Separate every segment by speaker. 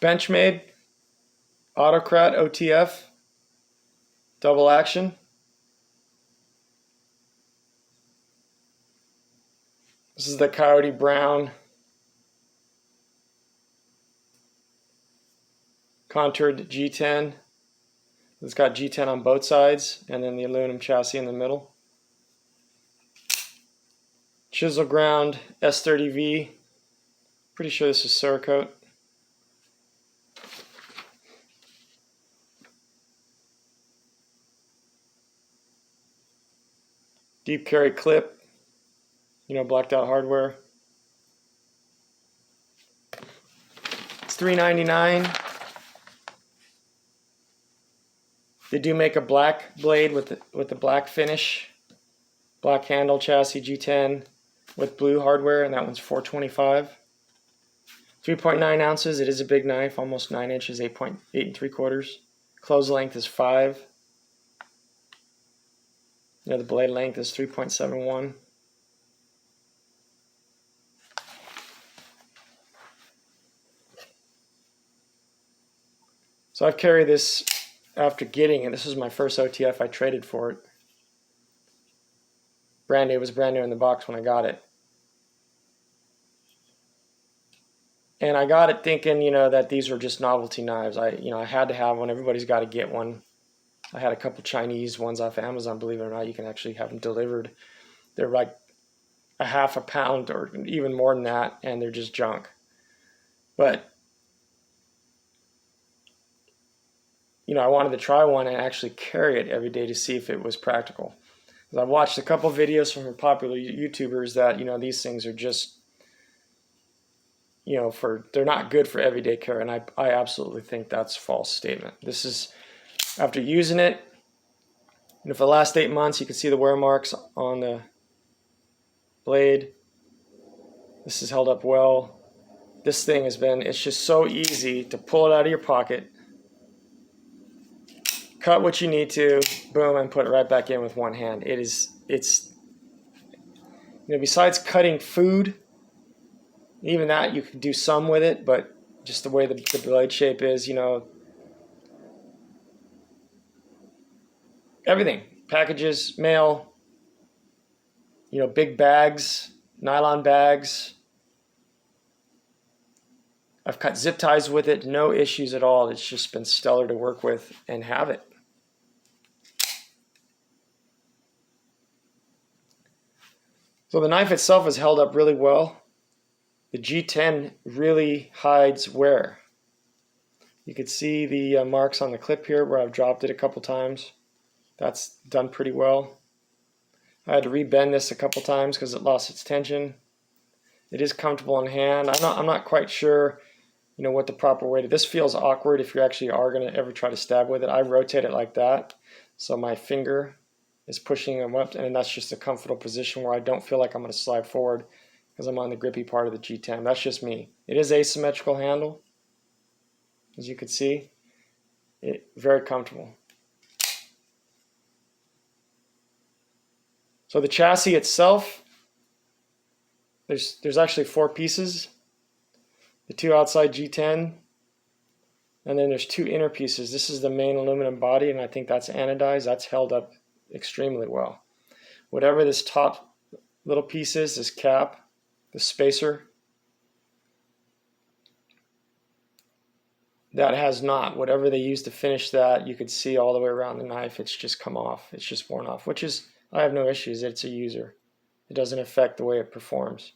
Speaker 1: Benchmade Autocrat OTF double action. This is the Coyote Brown contoured G10. It's got G10 on both sides and then the aluminum chassis in the middle. Chisel ground S30V. Pretty sure this is Cerakote. Deep carry clip. Blacked out hardware. It's $3.99. They do make a black blade with the black finish, black handle chassis G10 with blue hardware, and that one's $4.25. 3.9 ounces. It is a big knife, almost 9 inches, 8 3/4. Close length is 5. The blade length is 3.71. So I've carried this after getting it. This was my first OTF. I traded for it. Brand new. It was brand new in the box when I got it. And I got it thinking, that these were just novelty knives. I had to have one. Everybody's got to get one. I had a couple Chinese ones off Amazon. Believe it or not, you can actually have them delivered. They're like a half a pound or even more than that, and they're just junk. But I wanted to try one and actually carry it every day to see if it was practical. I've watched a couple videos from popular YouTubers that these things are just they're not good for everyday carry, and I absolutely think that's a false statement. This is after using it, and for the last 8 months you can see the wear marks on the blade. This has held up well. This thing it's just so easy to pull it out of your pocket, cut what you need to, boom, and put it right back in with one hand. It's besides cutting food, even that you can do some with it, but just the way the blade shape is, everything, packages, mail, big bags, nylon bags. I've cut zip ties with it, no issues at all. It's just been stellar to work with and have it. So the knife itself has held up really well. The G10 really hides wear. You can see the marks on the clip here where I've dropped it a couple times. That's done pretty well. I had to rebend this a couple times because it lost its tension. It is comfortable in hand. I'm not quite sure what the proper way to. This feels awkward if you actually are going to ever try to stab with it. I rotate it like that, so my finger is pushing them up, and that's just a comfortable position where I don't feel like I'm going to slide forward because I'm on the grippy part of the G10. That's just me. It is asymmetrical handle, as you can see. Very comfortable. So the chassis itself, there's actually 4 pieces. The 2 outside G10, and then there's 2 inner pieces. This is the main aluminum body, and I think that's anodized. That's held up extremely well. Whatever this top little piece is, this cap, the spacer, that has not. Whatever they used to finish that, you could see all the way around the knife, it's just come off. It's just worn off, which is, I have no issues. It's a user. It doesn't affect the way it performs.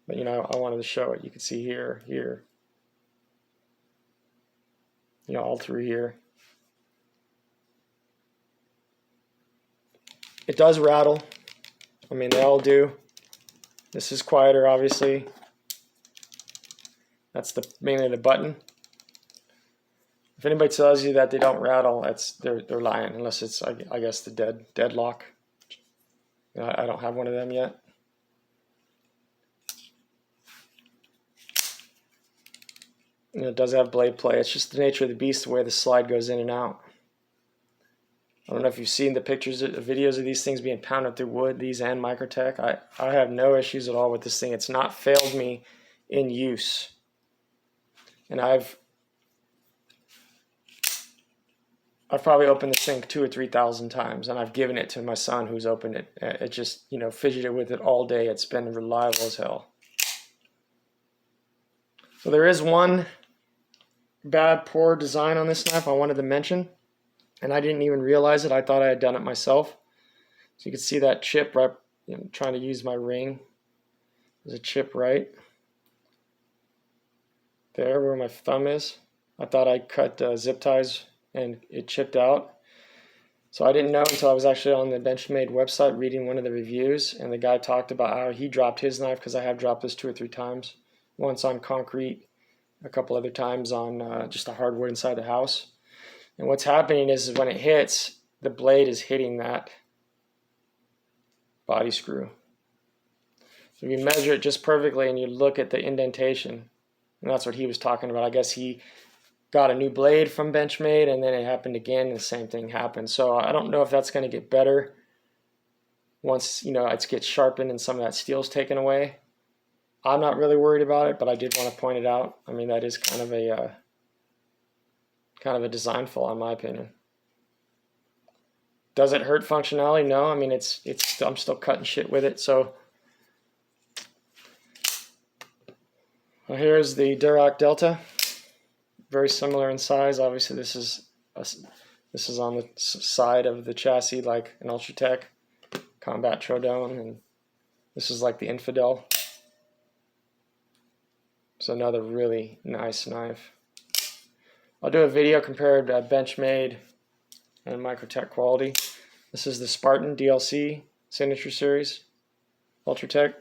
Speaker 1: But I wanted to show it. You can see here, all through here. It does rattle. I mean, they all do. This is quieter, obviously. That's mainly the button. If anybody tells you that they don't rattle, they're lying. Unless it's, I guess, the deadlock. I don't have one of them yet. It does have blade play. It's just the nature of the beast, the way the slide goes in and out. I don't know if you've seen the pictures, videos of these things being pounded through wood, these and Microtech. I have no issues at all with this thing. It's not failed me in use. And I've I've probably opened this thing 2,000 or 3,000 times, and I've given it to my son who's opened it. It just, you know, fidgeted with it all day. It's been reliable as hell. So there is one bad, poor design on this knife I wanted to mention, and I didn't even realize it. I thought I had done it myself. So you can see that chip right, you know, trying to use my ring. There's a chip right there where my thumb is. I thought I cut zip ties and it chipped out. So I didn't know until I was actually on the Benchmade website reading one of the reviews, and the guy talked about how he dropped his knife, because I have dropped this 2 or 3 times. Once on concrete, a couple other times on just the hardwood inside the house. And what's happening is when it hits, the blade is hitting that body screw. So you measure it just perfectly and you look at the indentation, and that's what he was talking about. I guess he got a new blade from Benchmade, and then it happened again, and the same thing happened. So I don't know if that's going to get better once, you know, it gets sharpened and some of that steel's taken away. I'm not really worried about it, but I did want to point it out. I mean, that is kind of a design flaw in my opinion. Does it hurt functionality? No. I mean, I'm still cutting shit with it. So well, here's the Duroc Delta. Very similar in size. Obviously, this is on the side of the chassis like an Ultratech Combat Troodone, and this is like the Infidel. So another really nice knife. I'll do a video compared Benchmade and Microtech quality. This is the Spartan DLC Signature Series Ultratech.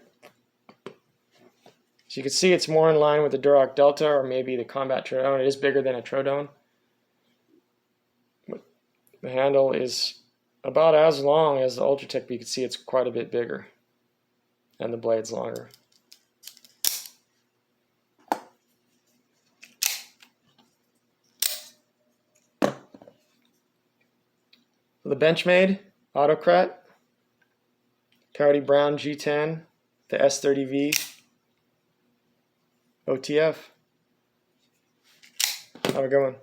Speaker 1: So you can see it's more in line with the Duroc Delta or maybe the Combat Troodone. It is bigger than a Troodone. The handle is about as long as the Ultratech, but you can see it's quite a bit bigger, and the blade's longer. The Benchmade Autocrat, Coyote Brown G10, the S30V, OTF. Have a good one.